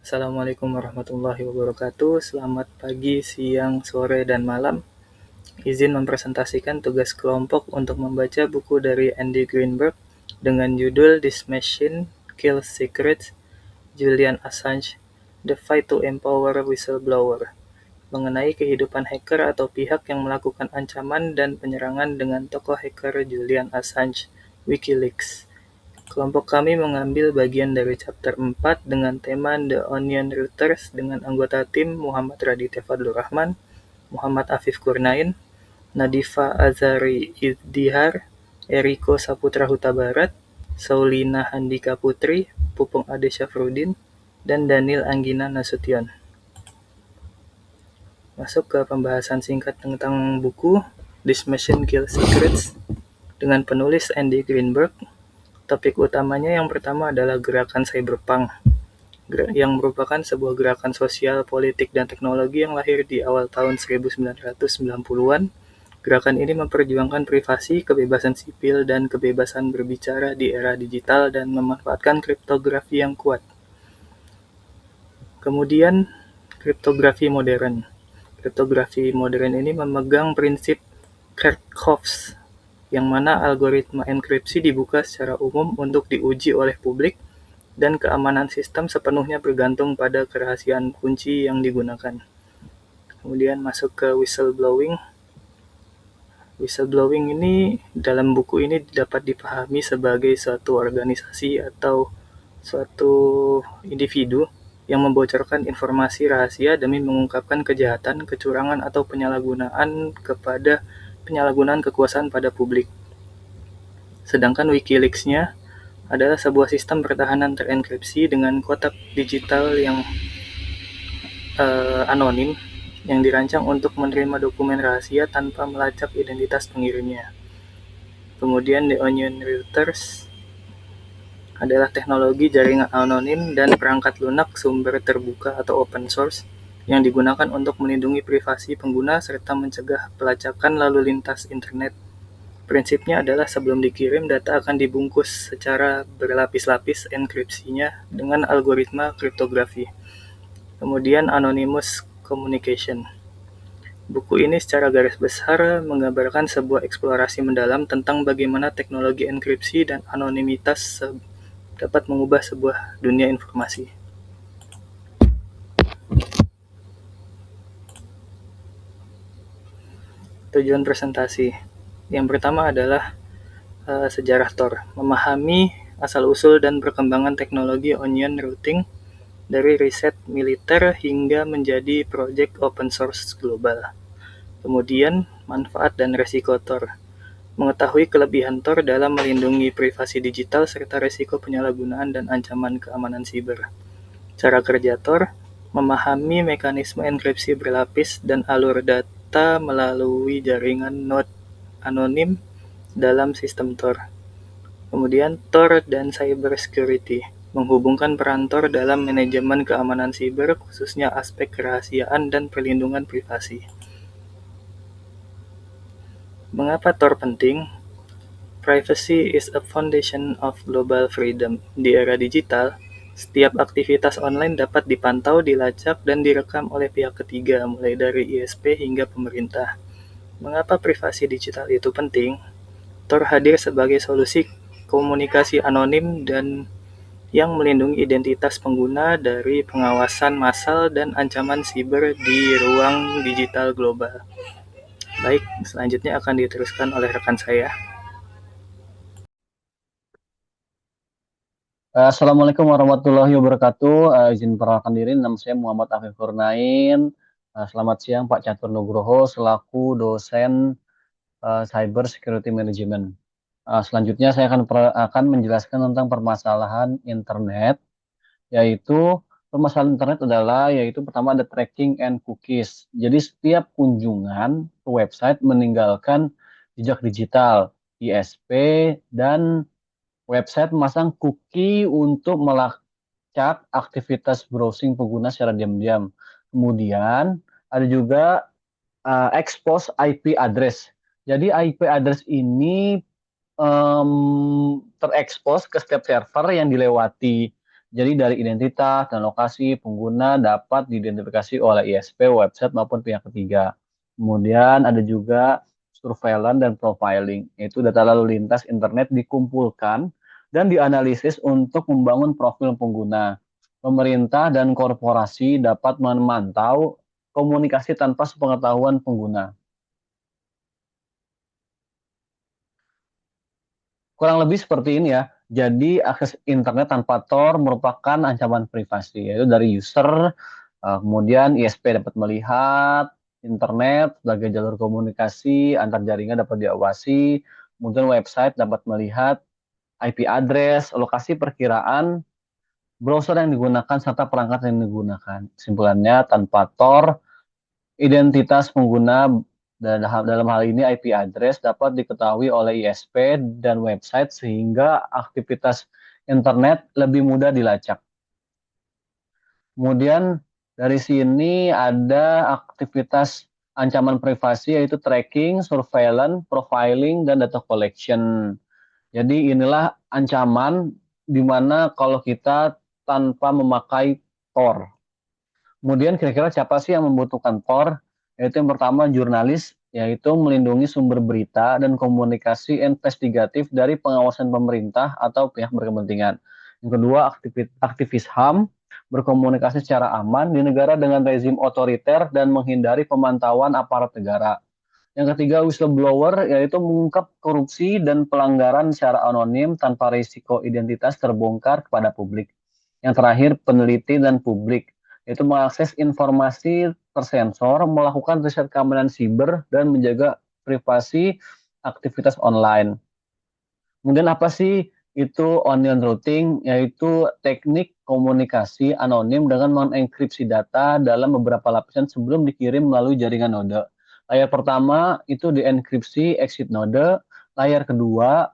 Assalamualaikum warahmatullahi wabarakatuh. Selamat pagi, siang, sore, dan malam. Izin mempresentasikan tugas kelompok untuk membaca buku dari Andy Greenberg dengan judul This Machine Kills Secrets, Julian Assange, The Fight to Empower Whistleblower, mengenai kehidupan hacker atau pihak yang melakukan ancaman dan penyerangan dengan tokoh hacker Julian Assange, Wikileaks. Kelompok kami mengambil bagian dari chapter 4 dengan tema The Onion Routers dengan anggota tim Muhammad Raditya Fadlur Rahman, Muhammad Afif Kurnain, Nadifa Azari Izdihar, Eriko Saputra Huta Barat, Saulina Handika Putri, Pupung Ade Syafruddin, dan Daniel Anggina Nasution. Masuk ke pembahasan singkat tentang buku This Machine Kills Secrets dengan penulis Andy Greenberg. Topik utamanya yang pertama adalah gerakan cyberpunk, yang merupakan sebuah gerakan sosial, politik, dan teknologi yang lahir di awal tahun 1990-an. Gerakan ini memperjuangkan privasi, kebebasan sipil, dan kebebasan berbicara di era digital dan memanfaatkan kriptografi yang kuat. Kemudian, kriptografi modern. Kriptografi modern ini memegang prinsip Kerckhoffs, yang mana algoritma enkripsi dibuka secara umum untuk diuji oleh publik dan keamanan sistem sepenuhnya bergantung pada kerahasiaan kunci yang digunakan. Kemudian masuk ke whistleblowing. Whistleblowing ini dalam buku ini dapat dipahami sebagai suatu organisasi atau suatu individu yang membocorkan informasi rahasia demi mengungkapkan kejahatan, kecurangan, atau penyalahgunaan kekuasaan pada publik. Sedangkan Wikileaks-nya adalah sebuah sistem pertahanan terenkripsi dengan kotak digital yang anonim yang dirancang untuk menerima dokumen rahasia tanpa melacak identitas pengirimnya. Kemudian The Onion Routers adalah teknologi jaringan anonim dan perangkat lunak sumber terbuka atau open source yang digunakan untuk melindungi privasi pengguna serta mencegah pelacakan lalu lintas internet. Prinsipnya adalah sebelum dikirim, data akan dibungkus secara berlapis-lapis enkripsinya dengan algoritma kriptografi. Kemudian Anonymous Communication. Buku ini secara garis besar menggambarkan sebuah eksplorasi mendalam tentang bagaimana teknologi enkripsi dan anonimitas dapat mengubah sebuah dunia informasi. Tujuan presentasi. Yang pertama adalah sejarah Tor, memahami asal-usul dan perkembangan teknologi onion routing dari riset militer hingga menjadi proyek open source global. Kemudian, manfaat dan resiko Tor, mengetahui kelebihan Tor dalam melindungi privasi digital serta resiko penyalahgunaan dan ancaman keamanan siber. Cara kerja Tor, memahami mekanisme enkripsi berlapis dan alur data melalui jaringan node anonim dalam sistem Tor. Kemudian Tor dan cyber security, menghubungkan peran Tor dalam manajemen keamanan siber, khususnya aspek kerahasiaan dan perlindungan privasi. Mengapa Tor penting? Privacy is a foundation of global freedom. Di era digital, setiap aktivitas online dapat dipantau, dilacak, dan direkam oleh pihak ketiga, mulai dari ISP hingga pemerintah. Mengapa privasi digital itu penting? Tor hadir sebagai solusi komunikasi anonim dan yang melindungi identitas pengguna dari pengawasan massal dan ancaman siber di ruang digital global. Baik, selanjutnya akan diteruskan oleh rekan saya. Assalamualaikum warahmatullahi wabarakatuh. Izin perkenalkan diri, nama saya Muhammad Afif Kurnain. Selamat siang Pak Catur Nugroho selaku dosen Cyber Security Management. Selanjutnya saya akan menjelaskan tentang permasalahan internet, yaitu permasalahan internet yaitu pertama ada tracking and cookies. Jadi setiap kunjungan ke website meninggalkan jejak digital, ISP, dan website memasang cookie untuk melacak aktivitas browsing pengguna secara diam-diam. Kemudian ada juga expose IP address. Jadi IP address ini terekspos ke setiap server yang dilewati. Jadi dari identitas dan lokasi pengguna dapat diidentifikasi oleh ISP, website maupun pihak ketiga. Kemudian ada juga surveillance dan profiling, yaitu data lalu lintas internet dikumpulkan dan dianalisis untuk membangun profil pengguna. Pemerintah dan korporasi dapat memantau komunikasi tanpa sepengetahuan pengguna. Kurang lebih seperti ini ya. Jadi akses internet tanpa Tor merupakan ancaman privasi, yaitu dari user, kemudian ISP dapat melihat internet sebagai jalur komunikasi antar jaringan dapat diawasi, kemudian website dapat melihat IP address, lokasi perkiraan, browser yang digunakan serta perangkat yang digunakan. Kesimpulannya, tanpa Tor, identitas pengguna dalam hal ini IP address dapat diketahui oleh ISP dan website sehingga aktivitas internet lebih mudah dilacak. Kemudian dari sini ada aktivitas ancaman privasi yaitu tracking, surveillance, profiling, dan data collection. Jadi inilah ancaman di mana kalau kita tanpa memakai Tor. Kemudian kira-kira siapa sih yang membutuhkan Tor? Yaitu yang pertama jurnalis, yaitu melindungi sumber berita dan komunikasi investigatif dari pengawasan pemerintah atau pihak berkepentingan. Yang kedua aktivis HAM, berkomunikasi secara aman di negara dengan rezim otoriter dan menghindari pemantauan aparat negara. Yang ketiga whistleblower, yaitu mengungkap korupsi dan pelanggaran secara anonim tanpa risiko identitas terbongkar kepada publik. Yang terakhir peneliti dan publik, yaitu mengakses informasi tersensor, melakukan riset keamanan siber, dan menjaga privasi aktivitas online. Kemudian apa sih itu onion routing, yaitu teknik komunikasi anonim dengan mengenkripsi data dalam beberapa lapisan sebelum dikirim melalui jaringan node. Layar pertama itu dienkripsi exit node, layar kedua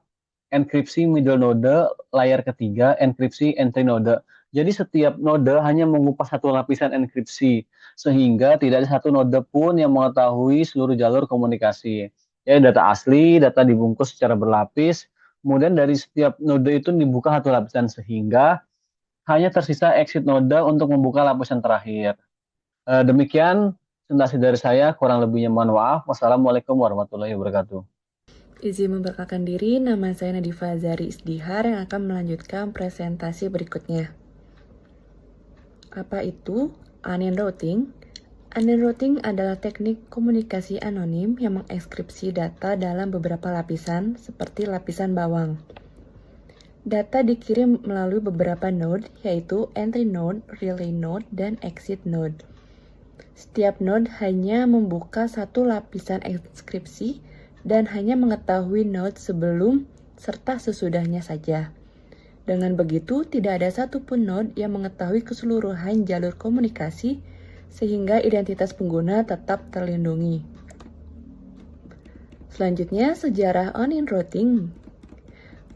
enkripsi middle node, layar ketiga enkripsi entry node. Jadi setiap node hanya mengupas satu lapisan enkripsi, sehingga tidak ada satu node pun yang mengetahui seluruh jalur komunikasi. Ya, data asli, data dibungkus secara berlapis, kemudian dari setiap node itu dibuka satu lapisan sehingga hanya tersisa exit node untuk membuka lapisan terakhir. Demikian presentasi dari saya, kurang lebihnya mohon maaf. Wassalamualaikum warahmatullahi wabarakatuh. Izin memperkenalkan diri, nama saya Nadifa Zari Isdihar yang akan melanjutkan presentasi berikutnya. Apa itu onion routing? Onion routing adalah teknik komunikasi anonim yang mengekskripsi data dalam beberapa lapisan, seperti lapisan bawang. Data dikirim melalui beberapa node, yaitu entry node, relay node, dan exit node. Setiap node hanya membuka satu lapisan ekskripsi dan hanya mengetahui node sebelum serta sesudahnya saja. Dengan begitu, tidak ada satupun node yang mengetahui keseluruhan jalur komunikasi sehingga identitas pengguna tetap terlindungi. Selanjutnya, sejarah onion routing.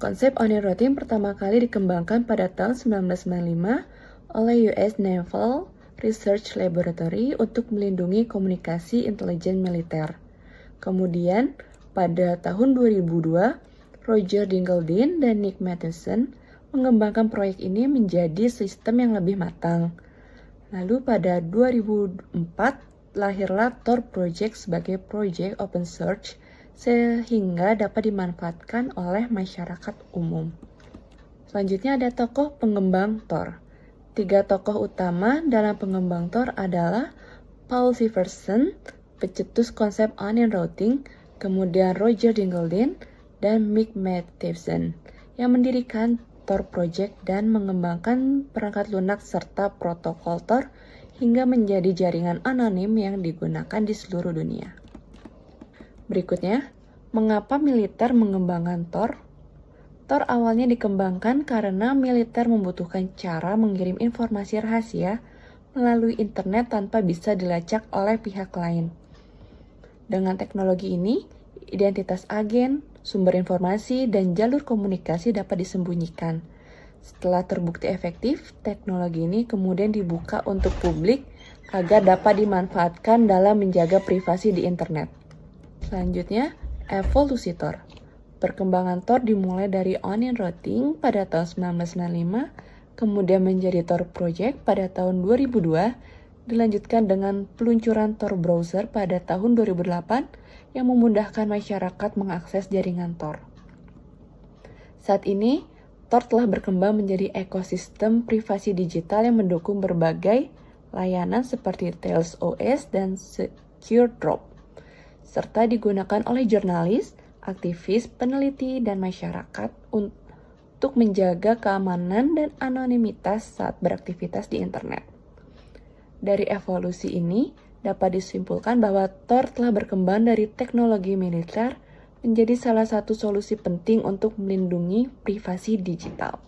Konsep onion routing pertama kali dikembangkan pada tahun 1995 oleh US Naval Research Laboratory untuk melindungi komunikasi intelijen militer. Kemudian, pada tahun 2002, Roger Dingledine dan Nick Matheson mengembangkan proyek ini menjadi sistem yang lebih matang. Lalu pada 2004, lahirlah Tor Project sebagai proyek open source sehingga dapat dimanfaatkan oleh masyarakat umum. Selanjutnya ada tokoh pengembang Tor. 3 tokoh utama dalam pengembang Tor adalah Paul Siversen, pencetus konsep onion routing, kemudian Roger Dingledine, dan Mick Matheson yang mendirikan Tor Project dan mengembangkan perangkat lunak serta protokol Tor hingga menjadi jaringan anonim yang digunakan di seluruh dunia. Berikutnya, mengapa militer mengembangkan Tor? Tor awalnya dikembangkan karena militer membutuhkan cara mengirim informasi rahasia melalui internet tanpa bisa dilacak oleh pihak lain. Dengan teknologi ini, identitas agen, sumber informasi, dan jalur komunikasi dapat disembunyikan. Setelah terbukti efektif, teknologi ini kemudian dibuka untuk publik agar dapat dimanfaatkan dalam menjaga privasi di internet. Selanjutnya, evolusi Tor. Perkembangan Tor dimulai dari onion routing pada tahun 1995 kemudian menjadi Tor Project pada tahun 2002, dilanjutkan dengan peluncuran Tor Browser pada tahun 2008 yang memudahkan masyarakat mengakses jaringan Tor. Saat ini, Tor telah berkembang menjadi ekosistem privasi digital yang mendukung berbagai layanan seperti Tails OS dan Secure Drop, serta digunakan oleh jurnalis, aktivis, peneliti, dan masyarakat untuk menjaga keamanan dan anonimitas saat beraktivitas di internet. Dari evolusi ini, dapat disimpulkan bahwa Tor telah berkembang dari teknologi militer menjadi salah satu solusi penting untuk melindungi privasi digital.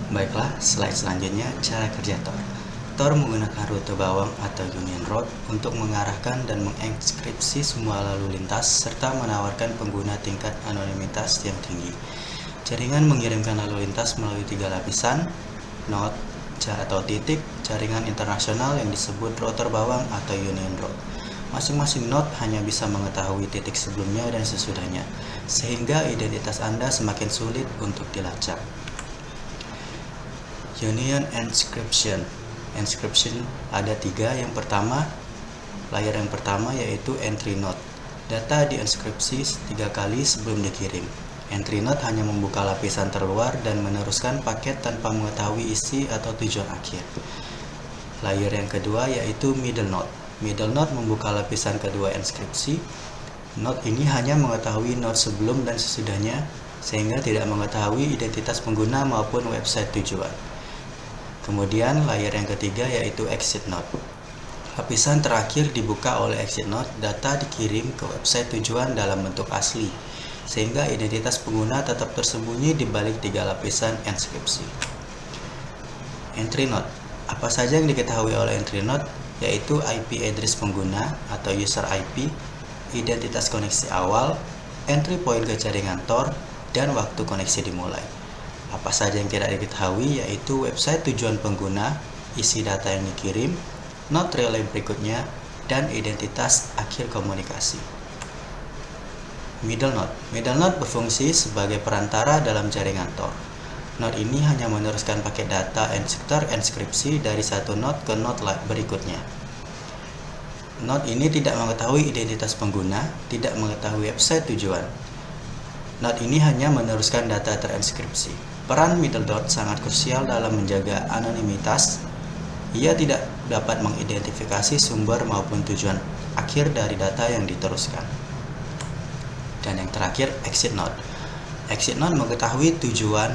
Baiklah, slide selanjutnya cara kerja Tor. Tor menggunakan rute bawang atau Union Road untuk mengarahkan dan mengenkripsi semua lalu lintas serta menawarkan pengguna tingkat anonimitas yang tinggi. Jaringan mengirimkan lalu lintas melalui 3 lapisan, node atau titik, jaringan internasional yang disebut router bawang atau Union Road. Masing-masing node hanya bisa mengetahui titik sebelumnya dan sesudahnya, sehingga identitas Anda semakin sulit untuk dilacak. Union Encryption. Encryption ada 3. Yang pertama, layer yang pertama yaitu entry node. Data dienkripsi 3 kali sebelum dikirim. Entry node hanya membuka lapisan terluar dan meneruskan paket tanpa mengetahui isi atau tujuan akhir. Layer yang kedua yaitu middle node. Middle node membuka lapisan kedua enkripsi. Node ini hanya mengetahui node sebelum dan sesudahnya, sehingga tidak mengetahui identitas pengguna maupun website tujuan. Kemudian layer yang ketiga yaitu exit node. Lapisan terakhir dibuka oleh exit node, data dikirim ke website tujuan dalam bentuk asli, sehingga identitas pengguna tetap tersembunyi di balik 3 lapisan enkripsi. Entry node. Apa saja yang diketahui oleh entry node? Yaitu IP address pengguna atau user IP, identitas koneksi awal, entry point ke jaringan Tor, dan waktu koneksi dimulai. Apa saja yang tidak diketahui yaitu website tujuan pengguna, isi data yang dikirim, node relay berikutnya, dan identitas akhir komunikasi. Middle node. Middle node berfungsi sebagai perantara dalam jaringan Tor. Node ini hanya meneruskan paket data terenkripsi dari satu node ke node berikutnya. Node ini tidak mengetahui identitas pengguna, tidak mengetahui website tujuan. Node ini hanya meneruskan data terenkripsi. Peran middle node sangat krusial dalam menjaga anonimitas. Ia tidak dapat mengidentifikasi sumber maupun tujuan akhir dari data yang diteruskan. Dan yang terakhir, exit node. Exit node mengetahui tujuan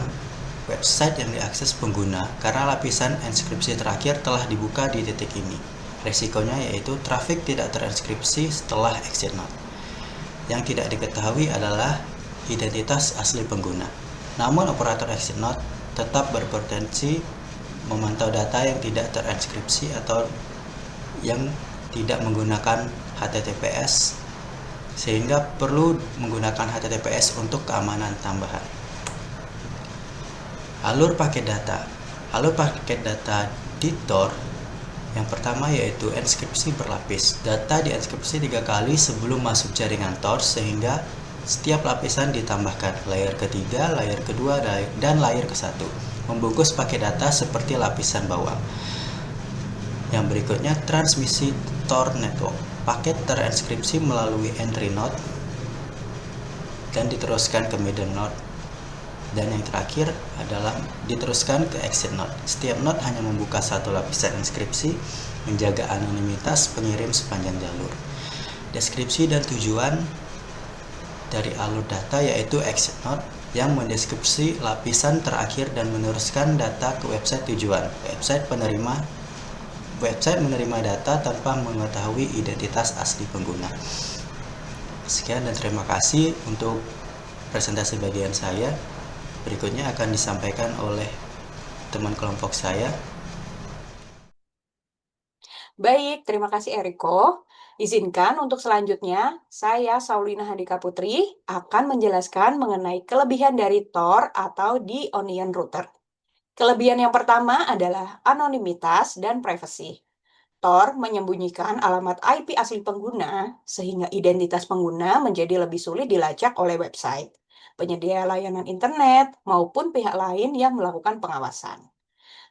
website yang diakses pengguna karena lapisan enkripsi terakhir telah dibuka di titik ini. Resikonya yaitu trafik tidak terenkripsi setelah exit node. Yang tidak diketahui adalah identitas asli pengguna. Namun operator exit node tetap berpotensi memantau data yang tidak terenkripsi atau yang tidak menggunakan HTTPS, sehingga perlu menggunakan HTTPS untuk keamanan tambahan. Alur paket data. Alur paket data di Tor yang pertama yaitu enkripsi berlapis. Data dienkripsi 3 kali sebelum masuk jaringan Tor, sehingga setiap lapisan ditambahkan layer ketiga, layer kedua, dan layer ke-1, membungkus paket data seperti lapisan bawah. Yang berikutnya transmisi Tor network. Paket terenkripsi melalui entry node dan diteruskan ke middle node. Dan yang terakhir adalah diteruskan ke exit node. Setiap node hanya membuka satu lapisan enkripsi, menjaga anonimitas pengirim sepanjang jalur. Deskripsi dan tujuan dari alur data yaitu exit node yang mendeskripsi lapisan terakhir dan meneruskan data ke website tujuan. Website menerima data tanpa mengetahui identitas asli pengguna. Sekian dan terima kasih untuk presentasi bagian saya. Berikutnya akan disampaikan oleh teman kelompok saya. Baik, terima kasih Eriko. Izinkan untuk selanjutnya, saya Saulina Handika Putri akan menjelaskan mengenai kelebihan dari Tor atau di Onion Router. Kelebihan yang pertama adalah anonimitas dan privasi. Tor menyembunyikan alamat IP asli pengguna, sehingga identitas pengguna menjadi lebih sulit dilacak oleh website. penyedia layanan internet, maupun pihak lain yang melakukan pengawasan.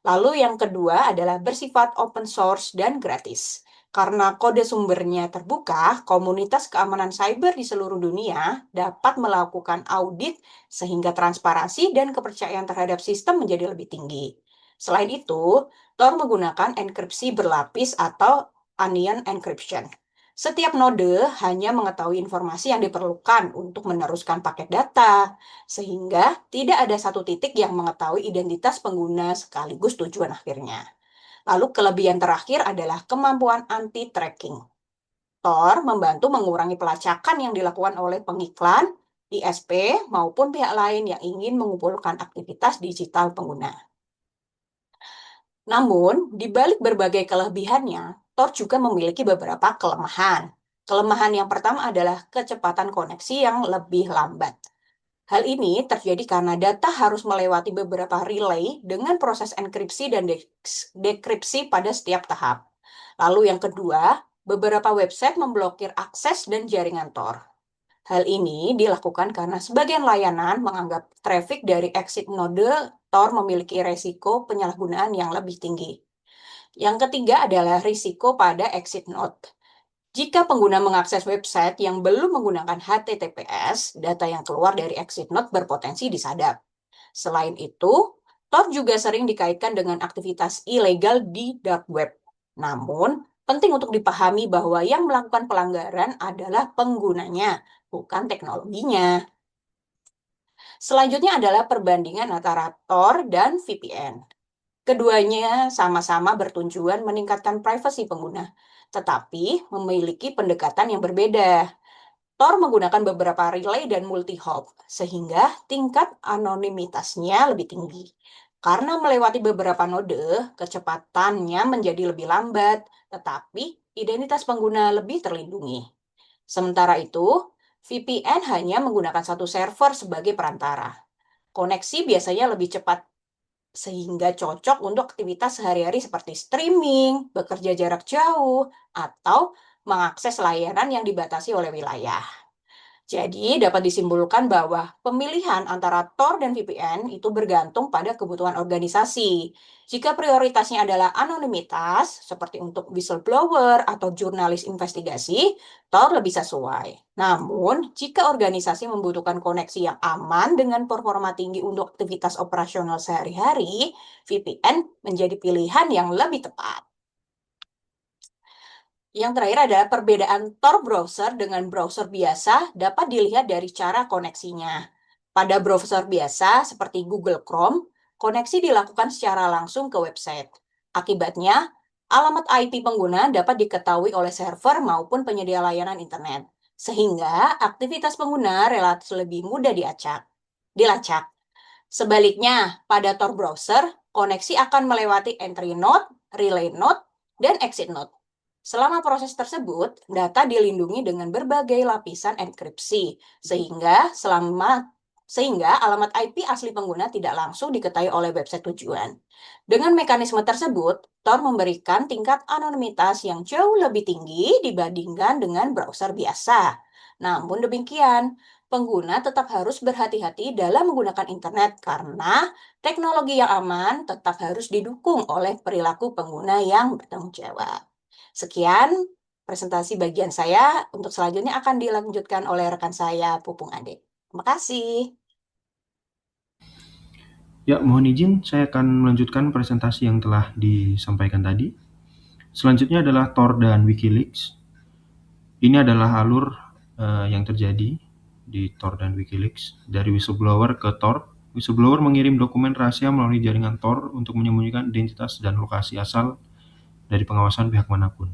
Lalu yang kedua adalah bersifat open source dan gratis. Karena kode sumbernya terbuka, komunitas keamanan cyber di seluruh dunia dapat melakukan audit sehingga transparansi dan kepercayaan terhadap sistem menjadi lebih tinggi. Selain itu, Tor menggunakan enkripsi berlapis atau onion encryption. Setiap node hanya mengetahui informasi yang diperlukan untuk meneruskan paket data, sehingga tidak ada satu titik yang mengetahui identitas pengguna sekaligus tujuan akhirnya. Lalu kelebihan terakhir adalah kemampuan anti-tracking. Tor membantu mengurangi pelacakan yang dilakukan oleh pengiklan, ISP, maupun pihak lain yang ingin mengumpulkan aktivitas digital pengguna. Namun, di balik berbagai kelebihannya, Tor juga memiliki beberapa kelemahan. Kelemahan yang pertama adalah kecepatan koneksi yang lebih lambat. Hal ini terjadi karena data harus melewati beberapa relay dengan proses enkripsi dan dekripsi pada setiap tahap. Lalu yang kedua, beberapa website memblokir akses dan jaringan Tor. Hal ini dilakukan karena sebagian layanan menganggap traffic dari exit node Tor memiliki resiko penyalahgunaan yang lebih tinggi. Yang ketiga adalah risiko pada exit node. Jika pengguna mengakses website yang belum menggunakan HTTPS, data yang keluar dari exit node berpotensi disadap. Selain itu, Tor juga sering dikaitkan dengan aktivitas ilegal di dark web. Namun, penting untuk dipahami bahwa yang melakukan pelanggaran adalah penggunanya, bukan teknologinya. Selanjutnya adalah perbandingan antara Tor dan VPN. Keduanya sama-sama bertujuan meningkatkan privasi pengguna, tetapi memiliki pendekatan yang berbeda. Tor menggunakan beberapa relay dan multi-hop, sehingga tingkat anonimitasnya lebih tinggi. Karena melewati beberapa node, kecepatannya menjadi lebih lambat, tetapi identitas pengguna lebih terlindungi. Sementara itu, VPN hanya menggunakan satu server sebagai perantara. Koneksi biasanya lebih cepat sehingga cocok untuk aktivitas sehari-hari seperti streaming, bekerja jarak jauh, atau mengakses layanan yang dibatasi oleh wilayah. Jadi, dapat disimpulkan bahwa pemilihan antara Tor dan VPN itu bergantung pada kebutuhan organisasi. Jika prioritasnya adalah anonimitas, seperti untuk whistleblower atau jurnalis investigasi, Tor lebih sesuai. Namun, jika organisasi membutuhkan koneksi yang aman dengan performa tinggi untuk aktivitas operasional sehari-hari, VPN menjadi pilihan yang lebih tepat. Yang terakhir adalah perbedaan Tor browser dengan browser biasa dapat dilihat dari cara koneksinya. Pada browser biasa seperti Google Chrome, koneksi dilakukan secara langsung ke website. Akibatnya, alamat IP pengguna dapat diketahui oleh server maupun penyedia layanan internet, sehingga aktivitas pengguna relatif lebih mudah dilacak. Sebaliknya, pada Tor browser, koneksi akan melewati entry node, relay node, dan exit node. Selama proses tersebut, data dilindungi dengan berbagai lapisan enkripsi, sehingga alamat IP asli pengguna tidak langsung diketahui oleh website tujuan. Dengan mekanisme tersebut, Tor memberikan tingkat anonimitas yang jauh lebih tinggi dibandingkan dengan browser biasa. Namun demikian, pengguna tetap harus berhati-hati dalam menggunakan internet karena teknologi yang aman tetap harus didukung oleh perilaku pengguna yang bertanggung jawab. Sekian presentasi bagian saya. Untuk selanjutnya akan dilanjutkan oleh rekan saya, Pupung Ade. Terima kasih. Ya, mohon izin saya akan melanjutkan presentasi yang telah disampaikan tadi. Selanjutnya adalah Tor dan WikiLeaks. Ini adalah alur yang terjadi di Tor dan WikiLeaks dari whistleblower ke Tor. Whistleblower mengirim dokumen rahasia melalui jaringan Tor untuk menyembunyikan identitas dan lokasi asal dari pengawasan pihak manapun.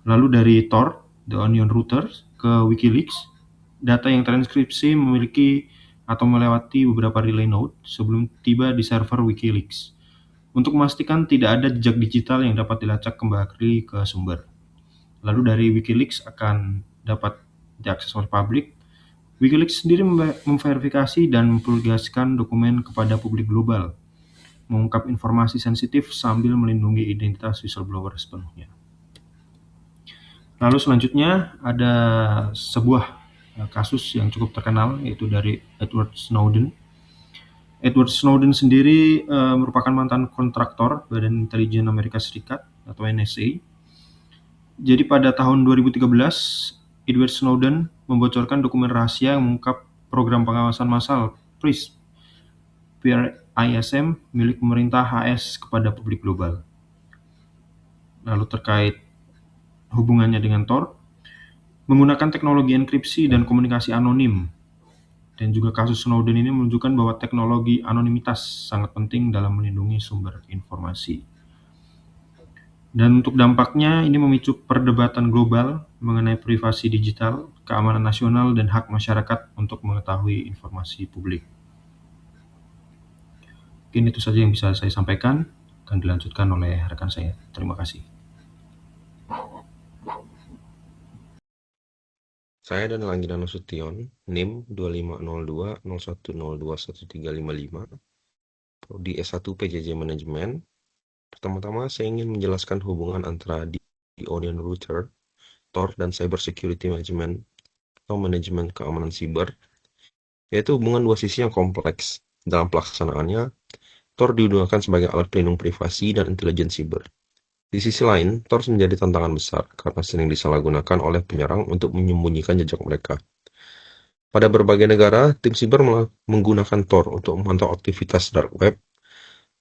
Lalu dari Tor, The Onion Router, ke WikiLeaks, data yang transkripsi memiliki atau melewati beberapa relay node sebelum tiba di server WikiLeaks, untuk memastikan tidak ada jejak digital yang dapat dilacak kembali ke sumber. Lalu dari WikiLeaks akan dapat diakses oleh publik. WikiLeaks sendiri memverifikasi dan mempublikasikan dokumen kepada publik global, mengungkap informasi sensitif sambil melindungi identitas whistleblower sepenuhnya. Lalu selanjutnya ada sebuah kasus yang cukup terkenal, yaitu dari Edward Snowden. Edward Snowden sendiri merupakan mantan kontraktor Badan Intelijen Amerika Serikat atau NSA. Jadi pada tahun 2013, Edward Snowden membocorkan dokumen rahasia yang mengungkap program pengawasan massal PRISM milik pemerintah AS kepada publik global. Lalu terkait hubungannya dengan Tor, menggunakan teknologi enkripsi dan komunikasi anonim. Dan juga kasus Snowden ini menunjukkan bahwa teknologi anonimitas sangat penting dalam melindungi sumber informasi. Dan untuk dampaknya, ini memicu perdebatan global mengenai privasi digital, keamanan nasional, dan hak masyarakat untuk mengetahui informasi publik. Mungkin itu saja yang bisa saya sampaikan, akan dilanjutkan oleh rekan saya. Terima kasih. Saya dan Langit Nasution, NIM 250201021355, Prodi S1 PJJ Manajemen. Pertama-tama saya ingin menjelaskan hubungan antara The Onion Router, Tor, dan Cyber Security Management atau manajemen keamanan siber, yaitu hubungan dua sisi yang kompleks. Dalam pelaksanaannya, Tor digunakan sebagai alat pelindung privasi dan intelijen siber. Di sisi lain, Tor menjadi tantangan besar karena sering disalahgunakan oleh penyerang untuk menyembunyikan jejak mereka. Pada berbagai negara, tim siber menggunakan Tor untuk memantau aktivitas dark web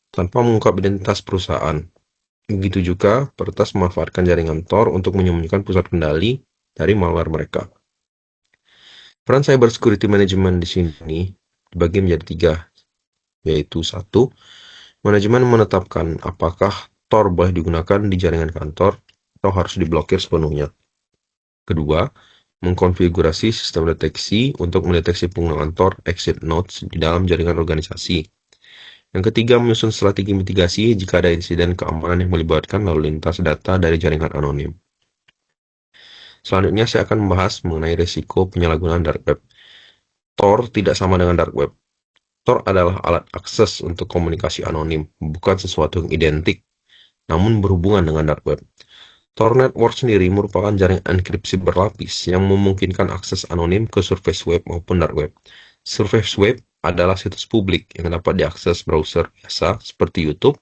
tanpa mengungkap identitas perusahaan. Begitu juga, peretas memanfaatkan jaringan Tor untuk menyembunyikan pusat kendali dari malware mereka. Peran Cyber Security Management di sini dibagi menjadi 3, yaitu 1. Manajemen menetapkan apakah Tor boleh digunakan di jaringan kantor atau harus diblokir sepenuhnya. Kedua, mengkonfigurasi sistem deteksi untuk mendeteksi penggunaan Tor exit nodes di dalam jaringan organisasi. Yang ketiga, menyusun strategi mitigasi jika ada insiden keamanan yang melibatkan lalu lintas data dari jaringan anonim. Selanjutnya, saya akan membahas mengenai risiko penyalahgunaan dark web. Tor tidak sama dengan dark web. Tor adalah alat akses untuk komunikasi anonim, bukan sesuatu yang identik, namun berhubungan dengan dark web. Tor Network sendiri merupakan jaringan enkripsi berlapis yang memungkinkan akses anonim ke surface web maupun dark web. Surface web adalah situs publik yang dapat diakses browser biasa seperti YouTube,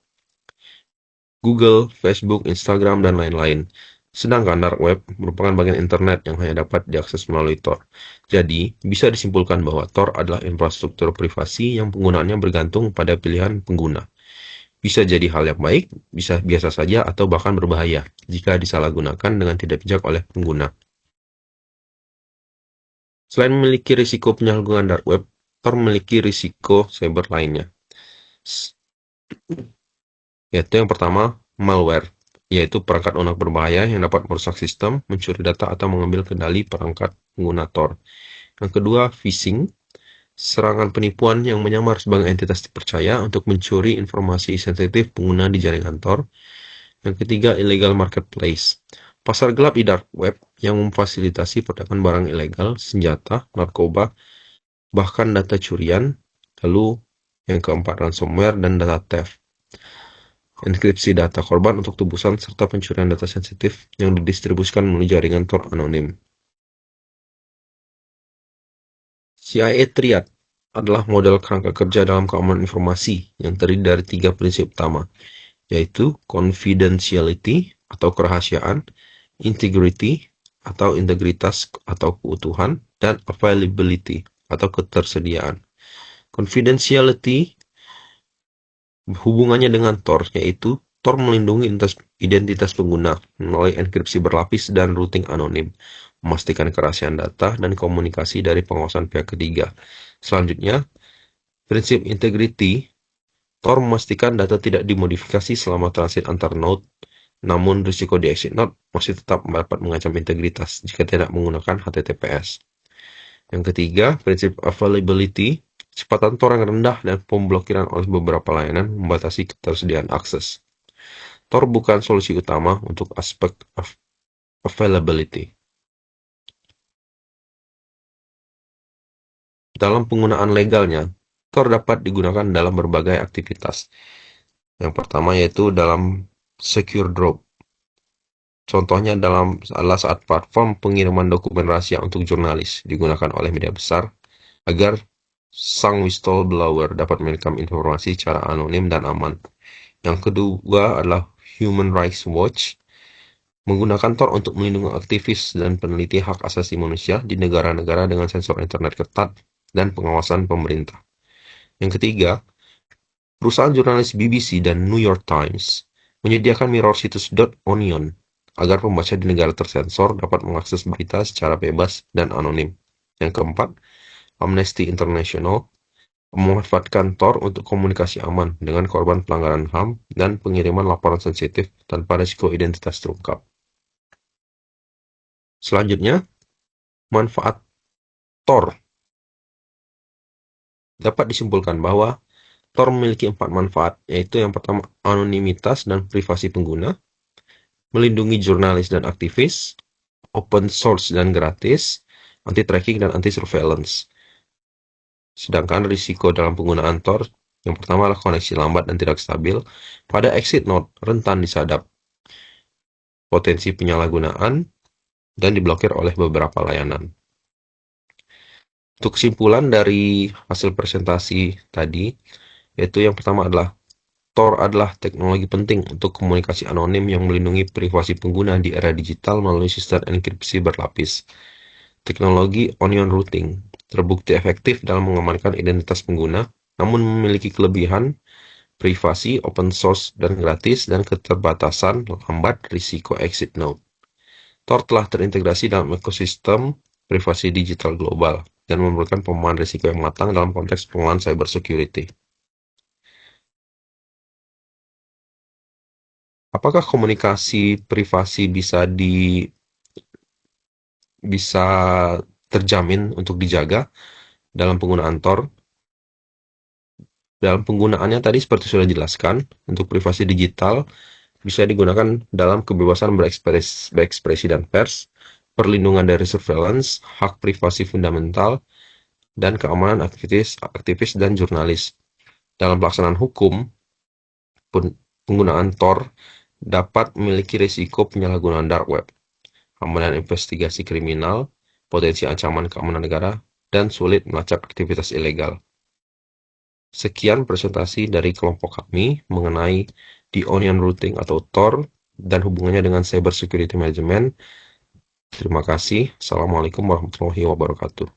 Google, Facebook, Instagram, dan lain-lain. Sedangkan dark web merupakan bagian internet yang hanya dapat diakses melalui Tor. Jadi, bisa disimpulkan bahwa Tor adalah infrastruktur privasi yang penggunaannya bergantung pada pilihan pengguna. Bisa jadi hal yang baik, bisa biasa saja, atau bahkan berbahaya jika disalahgunakan dengan tidak bijak oleh pengguna. Selain memiliki risiko penyalahgunaan dark web, Tor memiliki risiko cyber lainnya. Yaitu yang pertama, malware, yaitu perangkat lunak berbahaya yang dapat merusak sistem, mencuri data, atau mengambil kendali perangkat pengguna Tor. Yang kedua, phishing, serangan penipuan yang menyamar sebagai entitas dipercaya untuk mencuri informasi sensitif pengguna di jaringan Tor. Yang ketiga, illegal marketplace, pasar gelap di dark web yang memfasilitasi perdagangan barang ilegal, senjata, narkoba, bahkan data curian. Lalu yang keempat, ransomware dan data theft, enkripsi data korban untuk tebusan serta pencurian data sensitif yang didistribusikan melalui jaringan Tor anonim. CIA Triad adalah model kerangka kerja dalam keamanan informasi yang terdiri dari 3 prinsip utama, yaitu confidentiality atau kerahasiaan, integrity atau integritas atau keutuhan, dan availability atau ketersediaan. Confidentiality hubungannya dengan Tor, yaitu Tor melindungi identitas pengguna melalui enkripsi berlapis dan routing anonim, memastikan kerahasiaan data dan komunikasi dari pengawasan pihak ketiga. Selanjutnya, prinsip integrity, Tor memastikan data tidak dimodifikasi selama transit antar node, namun risiko di exit node masih tetap dapat mengancam integritas jika tidak menggunakan HTTPS. Yang ketiga, prinsip availability, kecepatan Tor yang rendah dan pemblokiran oleh beberapa layanan membatasi ketersediaan akses. Tor bukan solusi utama untuk aspek availability. Dalam penggunaan legalnya, Tor dapat digunakan dalam berbagai aktivitas. Yang pertama yaitu dalam secure drop. Contohnya adalah saat platform pengiriman dokumen rahasia untuk jurnalis digunakan oleh media besar agar sang whistleblower dapat merekam informasi secara anonim dan aman. Yang kedua adalah Human Rights Watch menggunakan Tor untuk melindungi aktivis dan peneliti hak asasi manusia di negara-negara dengan sensor internet ketat dan pengawasan pemerintah. Yang ketiga, perusahaan jurnalis BBC dan New York Times menyediakan mirror situs .onion agar pembaca di negara tersensor dapat mengakses berita secara bebas dan anonim. Yang keempat, Amnesty International memanfaatkan Tor untuk komunikasi aman dengan korban pelanggaran HAM dan pengiriman laporan sensitif tanpa risiko identitas terungkap. Selanjutnya, manfaat Tor. Dapat disimpulkan bahwa Tor memiliki 4 manfaat, yaitu yang pertama anonimitas dan privasi pengguna, melindungi jurnalis dan aktivis, open source dan gratis, anti-tracking dan anti-surveillance. Sedangkan risiko dalam penggunaan Tor, yang pertama adalah koneksi lambat dan tidak stabil, pada exit node rentan disadap, potensi penyalahgunaan, dan diblokir oleh beberapa layanan. Untuk kesimpulan dari hasil presentasi tadi, yaitu yang pertama adalah Tor adalah teknologi penting untuk komunikasi anonim yang melindungi privasi pengguna di era digital melalui sistem enkripsi berlapis. Teknologi onion routing terbukti efektif dalam mengamankan identitas pengguna, namun memiliki kelebihan privasi, open source, dan gratis, dan keterbatasan lambat risiko exit node. Tor telah terintegrasi dalam ekosistem privasi digital global dan memerlukan pemahaman risiko yang matang dalam konteks pengelolaan cyber security. Apakah komunikasi privasi bisa terjamin untuk dijaga dalam penggunaan Tor? Dalam penggunaannya tadi seperti sudah dijelaskan, untuk privasi digital bisa digunakan dalam kebebasan berekspresi dan pers, perlindungan dari surveillance, hak privasi fundamental, dan keamanan aktivis dan jurnalis. Dalam pelaksanaan hukum, penggunaan Tor dapat memiliki risiko penyalahgunaan dark web, hambatan investigasi kriminal, potensi ancaman keamanan negara, dan sulit melacak aktivitas ilegal. Sekian presentasi dari kelompok kami mengenai The Onion Routing atau Tor dan hubungannya dengan Cyber Security Management. Terima kasih. Assalamualaikum warahmatullahi wabarakatuh.